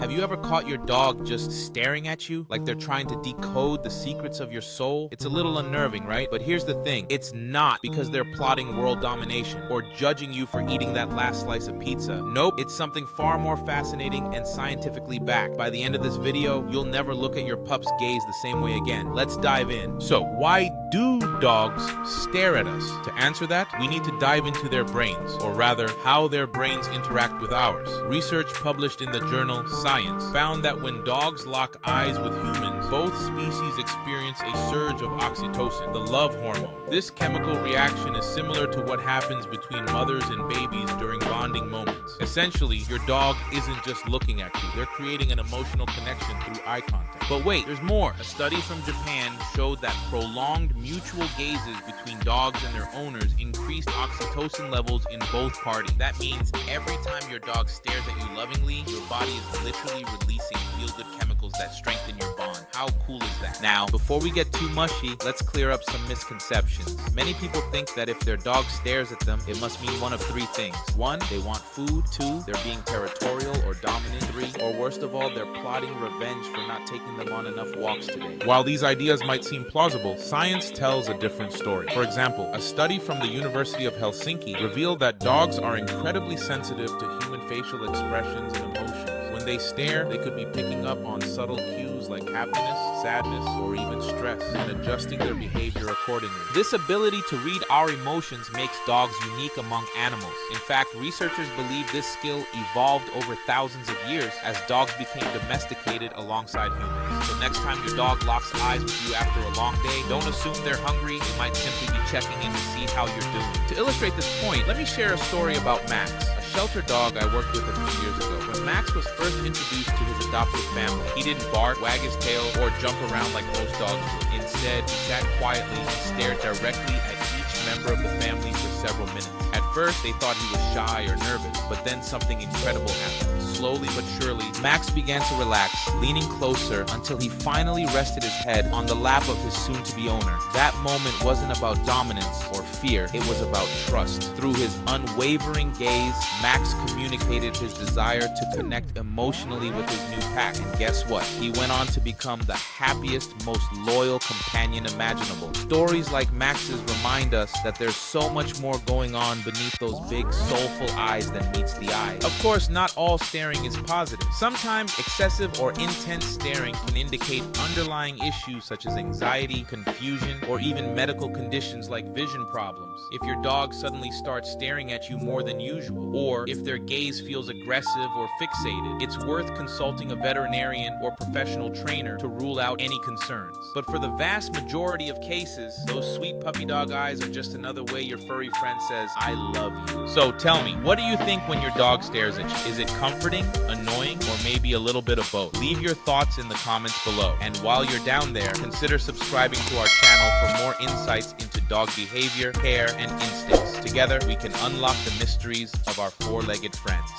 Have you ever caught your dog just staring at you like they're trying to decode the secrets of your soul? It's a little unnerving, right? But here's the thing. It's not because they're plotting world domination or judging you for eating that last slice of pizza. Nope, it's something far more fascinating and scientifically backed. By the end of this video, you'll never look at your pup's gaze the same way again. Let's dive in. So, why do dogs stare at us? To answer that, we need to dive into their brains, or rather, how their brains interact with ours. Research published in the journal Science found that when dogs lock eyes with humans, both species experience a surge of oxytocin, the love hormone. This chemical reaction is similar to what happens between mothers and babies during bonding moments. Essentially, your dog isn't just looking at you, they're creating an emotional connection through eye contact. But wait, there's more. A study from Japan showed that prolonged mutual gazes between dogs and their owners increased oxytocin levels in both parties. That means every time your dog stares at you lovingly, your body is literally releasing feel-good chemicals that strengthen your bond. How cool is that? Now, before we get too mushy, let's clear up some misconceptions. Many people think that if their dog stares at them, it must mean one of three things. 1, they want food. 2, they're being territorial or dominant. 3, or worst of all, they're plotting revenge for not taking them on enough walks today. While these ideas might seem plausible, science tells a different story. For example, a study from the University of Helsinki revealed that dogs are incredibly sensitive to human facial expressions and emotions. When they stare, they could be picking up on subtle cues like happiness, sadness, or even stress, and adjusting their behavior accordingly. This ability to read our emotions makes dogs unique among animals. In fact, researchers believe this skill evolved over thousands of years as dogs became domesticated alongside humans. So next time your dog locks eyes with you after a long day, don't assume they're hungry. They might simply be checking in to see how you're doing. To illustrate this point, let me share a story about Max, a shelter dog I worked with a few years ago. When Max was first introduced to his adoptive family, he didn't bark, wag his tail, or jump around like most dogs would. Instead, he sat quietly and stared directly at each member of the family for several minutes. At first, they thought he was shy or nervous, but then something incredible happened. Slowly but surely, Max began to relax, leaning closer until he finally rested his head on the lap of his soon-to-be owner. That moment wasn't about dominance or fear, it was about trust. Through his unwavering gaze, Max communicated his desire to connect emotionally with his new pack. And guess what? He went on to become the happiest, most loyal companion imaginable. Stories like Max's remind us that there's so much more going on beneath those big, soulful eyes than meets the eye. Of course, not all staring is positive. Sometimes excessive or intense staring can indicate underlying issues such as anxiety, confusion, or even medical conditions like vision problems. If your dog suddenly starts staring at you more than usual, or if their gaze feels aggressive or fixated, it's worth consulting a veterinarian or professional trainer to rule out any concerns. But for the vast majority of cases, those sweet puppy dog eyes are just another way your furry friend says, "I love you." So tell me, what do you think when your dog stares at you? Is it comforting, annoying, or maybe a little bit of both? Leave your thoughts in the comments below. And while you're down there, consider subscribing to our channel for more insights into dog behavior, care, and instincts. Together, we can unlock the mysteries of our four-legged friends.